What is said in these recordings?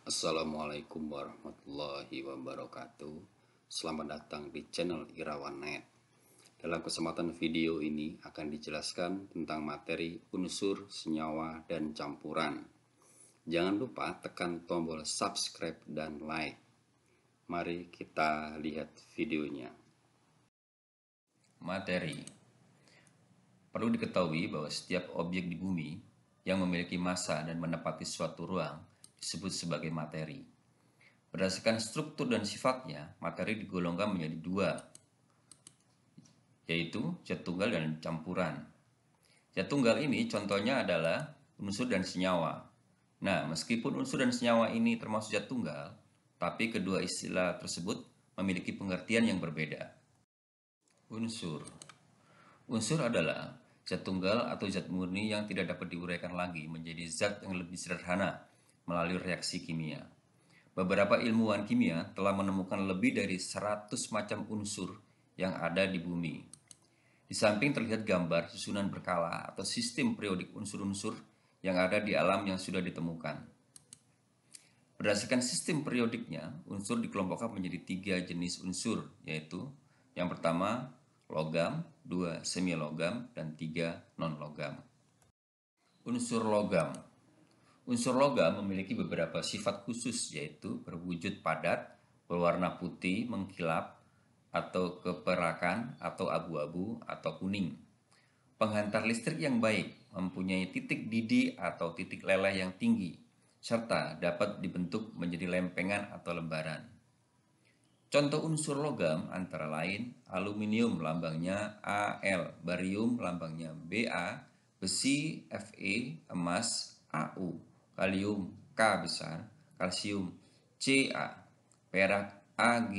Assalamualaikum warahmatullahi wabarakatuh. Selamat datang di channel Irawan.net. Dalam kesempatan video ini akan dijelaskan tentang materi unsur, senyawa, dan campuran. Jangan lupa tekan tombol subscribe dan like. Mari kita lihat videonya. Materi. Perlu diketahui bahwa setiap objek di bumi yang memiliki massa dan menempati suatu ruang disebut sebagai materi. Berdasarkan struktur dan sifatnya, materi digolongkan menjadi dua, yaitu zat tunggal dan campuran. Zat tunggal ini contohnya adalah unsur dan senyawa. Nah, meskipun unsur dan senyawa ini termasuk zat tunggal, tapi kedua istilah tersebut memiliki pengertian yang berbeda. Unsur. Unsur adalah zat tunggal atau zat murni yang tidak dapat diuraikan lagi menjadi zat yang lebih sederhana melalui reaksi kimia. Beberapa ilmuwan kimia telah menemukan lebih dari 100 macam unsur yang ada di bumi. Di samping terlihat gambar susunan berkala atau sistem periodik unsur-unsur yang ada di alam yang sudah ditemukan. Berdasarkan sistem periodiknya, unsur dikelompokkan menjadi 3 jenis unsur, yaitu yang pertama logam, 2 semi logam, dan 3 non logam. Unsur logam. Unsur logam memiliki beberapa sifat khusus, yaitu berwujud padat, berwarna putih, mengkilap, atau keperakan, atau abu-abu, atau kuning. Penghantar listrik yang baik, mempunyai titik didih atau titik leleh yang tinggi, serta dapat dibentuk menjadi lempengan atau lembaran. Contoh unsur logam antara lain aluminium lambangnya Al, barium lambangnya Ba, besi Fe, emas Au, kalium K besar, kalsium Ca, perak Ag,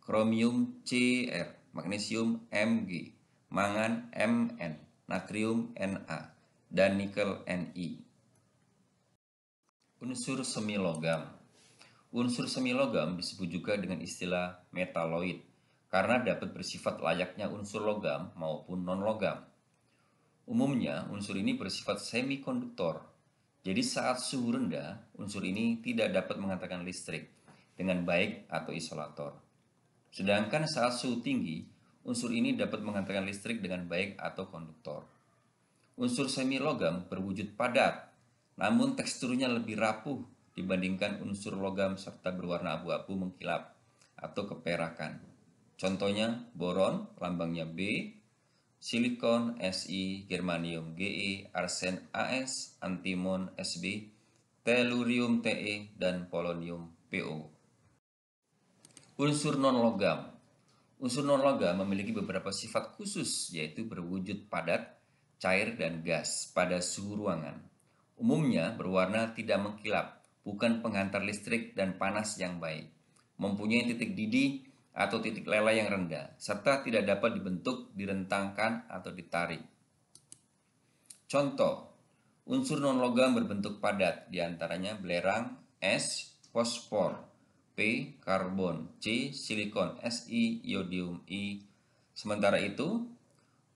kromium Cr, magnesium Mg, mangan Mn, natrium Na, dan nikel Ni. Unsur semi logam. Unsur semi logam disebut juga dengan istilah metaloid karena dapat bersifat layaknya unsur logam maupun non logam. Umumnya unsur ini bersifat semikonduktor. Jadi saat suhu rendah, unsur ini tidak dapat menghantarkan listrik dengan baik atau isolator. Sedangkan saat suhu tinggi, unsur ini dapat menghantarkan listrik dengan baik atau konduktor. Unsur semi logam berwujud padat, namun teksturnya lebih rapuh dibandingkan unsur logam serta berwarna abu-abu mengkilap atau keperakan. Contohnya boron lambangnya B, silikon Si, germanium Ge, arsen As, antimon Sb, tellurium Te, dan polonium Po. Unsur non-logam. Unsur non-logam memiliki beberapa sifat khusus, yaitu berwujud padat, cair, dan gas pada suhu ruangan. Umumnya berwarna tidak mengkilap, bukan penghantar listrik dan panas yang baik, mempunyai titik didih atau titik leleh yang rendah, serta tidak dapat dibentuk, direntangkan, atau ditarik. Contoh, unsur non-logam berbentuk padat, diantaranya belerang, S, fosfor, P, karbon, C, silikon, Si, iodium, I. Sementara itu,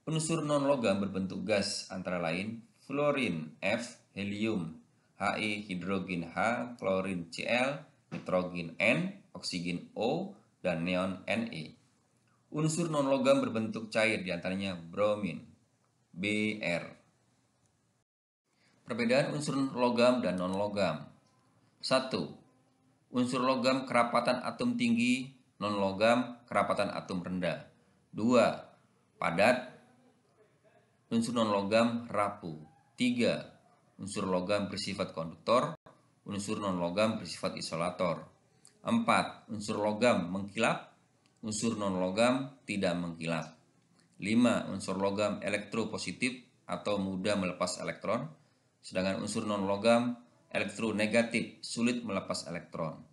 unsur non-logam berbentuk gas antara lain fluorin, F, helium, He, hidrogen H, klorin Cl, nitrogen N, oksigen O, dan neon Ne. Unsur non-logam berbentuk cair diantaranya bromin, Br. Perbedaan unsur logam dan non-logam. 1. Unsur logam kerapatan atom tinggi, non-logam kerapatan atom rendah. 2. Padat, unsur non-logam rapuh. 3. Unsur logam bersifat konduktor, unsur non-logam bersifat isolator. 4. Unsur logam mengkilap, unsur non-logam tidak mengkilap. 5. Unsur logam elektropositif atau mudah melepas elektron, sedangkan unsur non-logam elektronegatif sulit melepas elektron.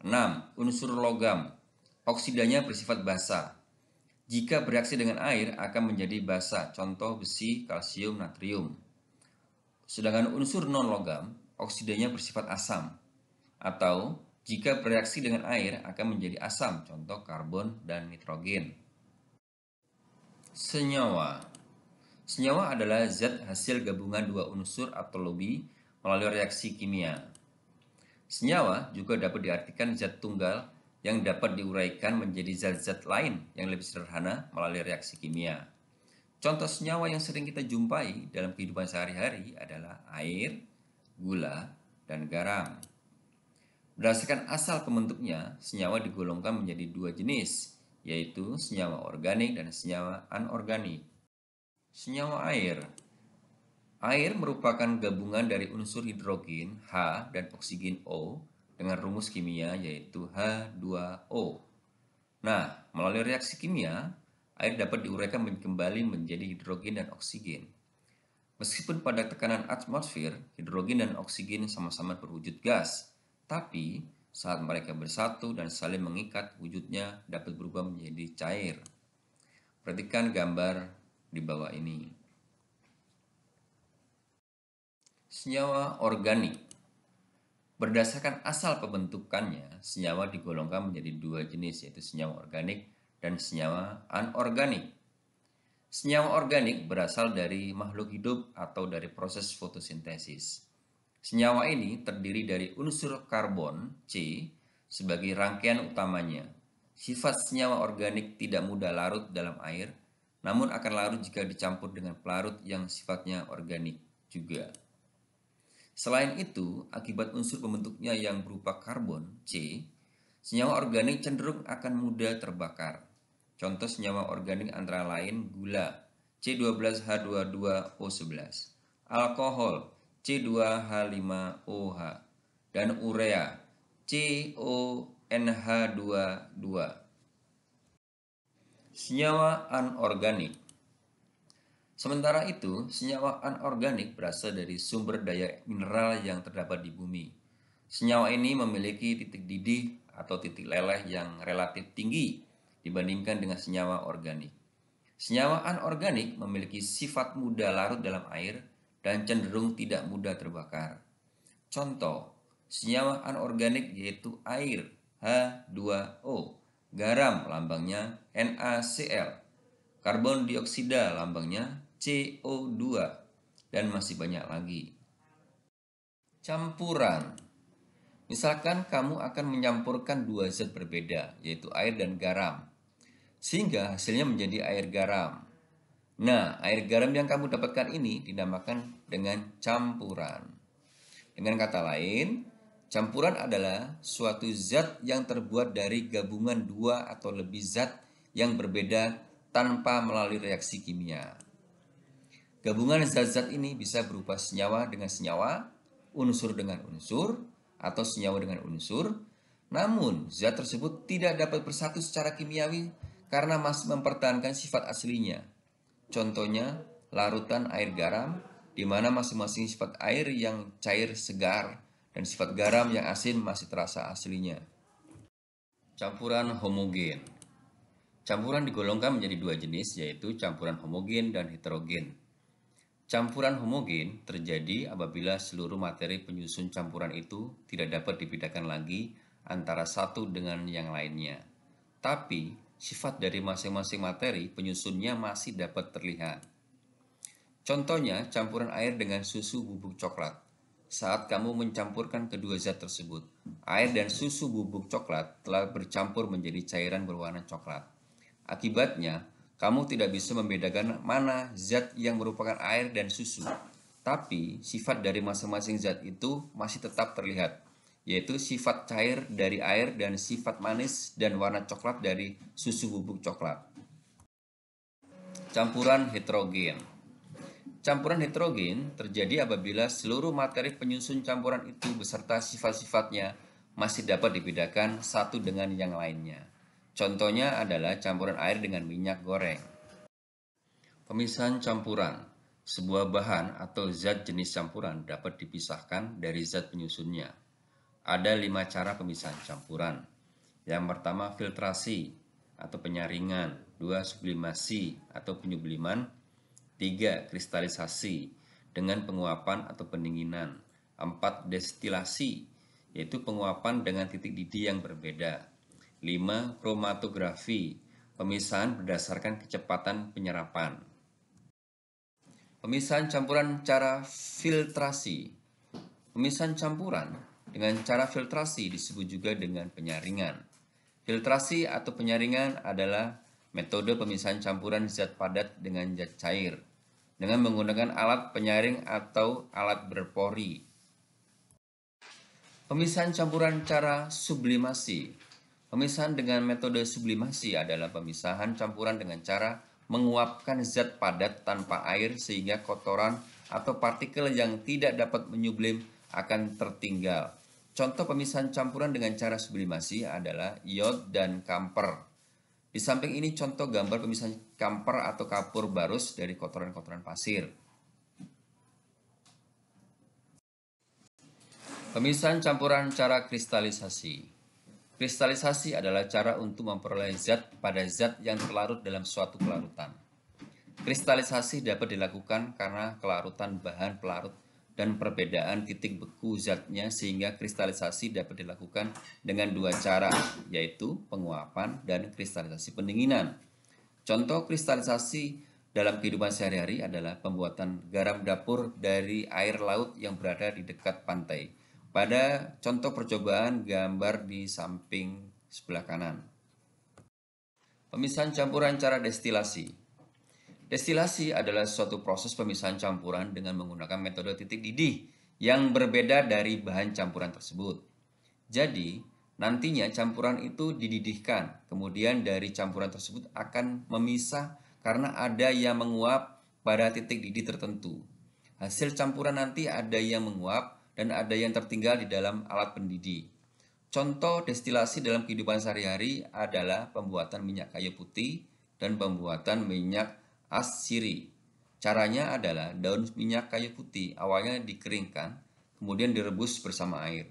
6. Unsur logam oksidanya bersifat basa. Jika bereaksi dengan air akan menjadi basa, contoh besi, kalsium, natrium. Sedangkan unsur non-logam oksidanya bersifat asam, atau jika bereaksi dengan air akan menjadi asam, contoh karbon dan nitrogen. Senyawa. Senyawa adalah zat hasil gabungan dua unsur atau lebih melalui reaksi kimia. Senyawa juga dapat diartikan zat tunggal yang dapat diuraikan menjadi zat-zat lain yang lebih sederhana melalui reaksi kimia. Contoh senyawa yang sering kita jumpai dalam kehidupan sehari-hari adalah air, gula, dan garam. Berdasarkan asal pembentuknya, senyawa digolongkan menjadi dua jenis, yaitu senyawa organik dan senyawa anorganik. Senyawa air. Air merupakan gabungan dari unsur hidrogen H dan oksigen O dengan rumus kimia yaitu H2O. Nah, melalui reaksi kimia, air dapat diuraikan kembali menjadi hidrogen dan oksigen. Meskipun pada tekanan atmosfer, hidrogen dan oksigen sama-sama berwujud gas, tapi saat mereka bersatu dan saling mengikat, wujudnya dapat berubah menjadi cair. Perhatikan gambar di bawah ini. Senyawa organik. Berdasarkan asal pembentukannya, senyawa digolongkan menjadi dua jenis, yaitu senyawa organik dan senyawa anorganik. Senyawa organik berasal dari makhluk hidup atau dari proses fotosintesis. Senyawa ini terdiri dari unsur karbon, C, sebagai rangkaian utamanya. Sifat senyawa organik tidak mudah larut dalam air, namun akan larut jika dicampur dengan pelarut yang sifatnya organik juga. Selain itu, akibat unsur pembentuknya yang berupa karbon, C, senyawa organik cenderung akan mudah terbakar. Contoh senyawa organik antara lain gula, C12H22O11, alkohol, C2H5OH, dan urea, CONH22. Senyawa anorganik. Sementara itu, senyawa anorganik berasal dari sumber daya mineral yang terdapat di bumi. Senyawa ini memiliki titik didih atau titik leleh yang relatif tinggi dibandingkan dengan senyawa organik. Senyawa anorganik memiliki sifat mudah larut dalam air dan cenderung tidak mudah terbakar. Contoh, senyawa anorganik yaitu air H2O, garam lambangnya NaCl, karbon dioksida lambangnya CO2, dan masih banyak lagi. Campuran. Misalkan kamu akan menyampurkan dua zat berbeda, yaitu air dan garam, sehingga hasilnya menjadi air garam. Nah, air garam yang kamu dapatkan ini dinamakan dengan campuran. Dengan kata lain, campuran adalah suatu zat yang terbuat dari gabungan dua atau lebih zat yang berbeda tanpa melalui reaksi kimia. Gabungan zat-zat ini bisa berupa senyawa dengan senyawa, unsur dengan unsur, atau senyawa dengan unsur. Namun, zat tersebut tidak dapat bersatu secara kimiawi karena masih mempertahankan sifat aslinya. Contohnya, larutan air garam, di mana masing-masing sifat air yang cair segar dan sifat garam yang asin masih terasa aslinya. Campuran homogen. Campuran digolongkan menjadi dua jenis, yaitu campuran homogen dan heterogen. Campuran homogen terjadi apabila seluruh materi penyusun campuran itu tidak dapat dibedakan lagi antara satu dengan yang lainnya. Tapi, sifat dari masing-masing materi penyusunnya masih dapat terlihat. Contohnya, campuran air dengan susu bubuk coklat. Saat kamu mencampurkan kedua zat tersebut, air dan susu bubuk coklat telah bercampur menjadi cairan berwarna coklat. Akibatnya, kamu tidak bisa membedakan mana zat yang merupakan air dan susu. Tapi, sifat dari masing-masing zat itu masih tetap terlihat, yaitu sifat cair dari air dan sifat manis dan warna coklat dari susu bubuk coklat. Campuran heterogen. Campuran heterogen terjadi apabila seluruh materi penyusun campuran itu beserta sifat-sifatnya masih dapat dibedakan satu dengan yang lainnya. Contohnya adalah campuran air dengan minyak goreng. Pemisahan campuran. Sebuah bahan atau zat jenis campuran dapat dipisahkan dari zat penyusunnya. Ada 5 cara pemisahan campuran. Yang pertama, filtrasi atau penyaringan. 2, sublimasi atau penyubliman. 3, kristalisasi dengan penguapan atau pendinginan. 4, destilasi, yaitu penguapan dengan titik didih yang berbeda. 5, kromatografi, pemisahan berdasarkan kecepatan penyerapan. Pemisahan campuran cara filtrasi. Pemisahan campuran dengan cara filtrasi, disebut juga dengan penyaringan. Filtrasi atau penyaringan adalah metode pemisahan campuran zat padat dengan zat cair dengan menggunakan alat penyaring atau alat berpori. Pemisahan campuran cara sublimasi. Pemisahan dengan metode sublimasi adalah pemisahan campuran dengan cara menguapkan zat padat tanpa air sehingga kotoran atau partikel yang tidak dapat menyublim akan tertinggal. Contoh pemisahan campuran dengan cara sublimasi adalah iod dan kamper. Di samping ini contoh gambar pemisahan kamper atau kapur barus dari kotoran-kotoran pasir. Pemisahan campuran cara kristalisasi. Kristalisasi adalah cara untuk memperoleh zat pada zat yang terlarut dalam suatu kelarutan. Kristalisasi dapat dilakukan karena kelarutan bahan pelarut dan perbedaan titik beku zatnya, sehingga kristalisasi dapat dilakukan dengan dua cara, yaitu penguapan dan kristalisasi pendinginan. Contoh kristalisasi dalam kehidupan sehari-hari adalah pembuatan garam dapur dari air laut yang berada di dekat pantai. Pada contoh percobaan gambar di samping sebelah kanan. Pemisahan campuran cara destilasi. Destilasi adalah suatu proses pemisahan campuran dengan menggunakan metode titik didih yang berbeda dari bahan campuran tersebut. Jadi, nantinya campuran itu dididihkan, kemudian dari campuran tersebut akan memisah karena ada yang menguap pada titik didih tertentu. Hasil campuran nanti ada yang menguap dan ada yang tertinggal di dalam alat pendidih. Contoh destilasi dalam kehidupan sehari-hari adalah pembuatan minyak kayu putih dan pembuatan minyak asiri. Caranya adalah daun minyak kayu putih awalnya dikeringkan, kemudian direbus bersama air.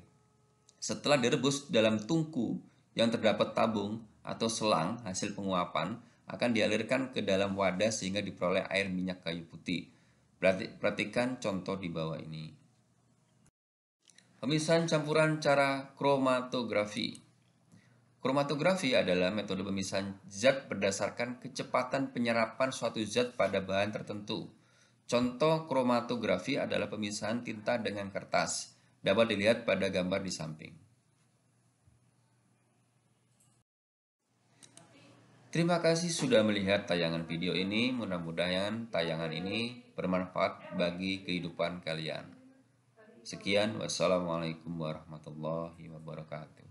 Setelah direbus dalam tungku yang terdapat tabung atau selang hasil penguapan akan dialirkan ke dalam wadah sehingga diperoleh air minyak kayu putih. Perhatikan contoh di bawah ini. Pemisahan campuran cara kromatografi. Kromatografi adalah metode pemisahan zat berdasarkan kecepatan penyerapan suatu zat pada bahan tertentu. Contoh kromatografi adalah pemisahan tinta dengan kertas. Dapat dilihat pada gambar di samping. Terima kasih sudah melihat tayangan video ini. Mudah-mudahan tayangan ini bermanfaat bagi kehidupan kalian. Sekian, wassalamualaikum warahmatullahi wabarakatuh.